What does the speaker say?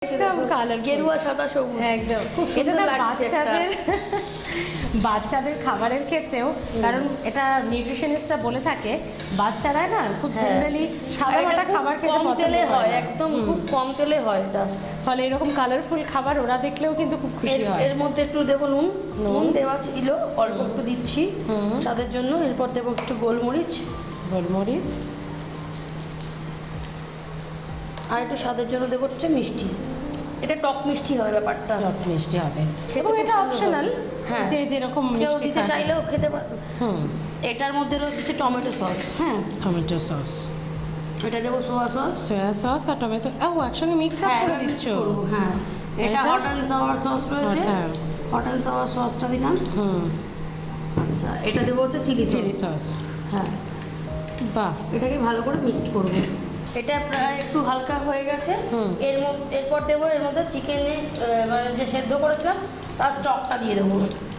একদম কালার গেরুয়া সাদা সবুজ একদম খুব এটা সুন্দর না লাগছে বাচ্চাদের খাবারের ক্ষেত্রেও, কারণ এটা নিউট্রিশনিস্টরা বলে থাকে বাচ্চারা না খুব জেনারেলি সাদা মাটা খাবার খেতে কম পছন্দ তেলে করে হয়, না। একদম খুব কম তেলে হয় এটা। ফলে এরকম কালারফুল খাবার ওরা দেখলেও কিন্তু খুব খুশি হয়। এর মধ্যে একটু দেবো নুন দেওয়া ছিল, অল্প একটু দিচ্ছি স্বাদের জন্য। এরপর দেবো একটু গোলমরিচ, আর একটু স্বাদের জন্য দেবো হচ্ছে মিষ্টি। এটা টক মিষ্টি হবে ব্যাপারটা, টক মিষ্টি হবে খেতে এবং খুব এটা সুন্দর অপশনাল, হবে। হ্যাঁ, যে যেরকম কেউ মিষ্টি দিতে খায়। চাইলেও খেতে পারবে। এটার মধ্যে রয়েছে হচ্ছে টমেটো সস। হ্যাঁ, টমেটো সস, এটা দেবো সোয়া সস। সয়া সস আর টমেটো একসঙ্গে মিক্স আপ হ্যাঁ, করে mix দিচ্ছ। করবো। হ্যাঁ, এটা এটা? হট অ্যান্ড সাওয়ার সস রয়েছে। হ্যাঁ। হট অ্যান্ড সাওয়ার সসটা দিলাম। আচ্ছা, এটা দেবো হচ্ছে চিলি চিলি সস। সস, হ্যাঁ, বাহ, এটাকে ভালো করে মিক্সড করব। এটা প্রায় একটু হালকা হয়ে গেছে। এরপর দেবো এর মধ্যে চিকেনে যে সেদ্ধ করেছিলাম তার স্টকটা দিয়ে দেবো।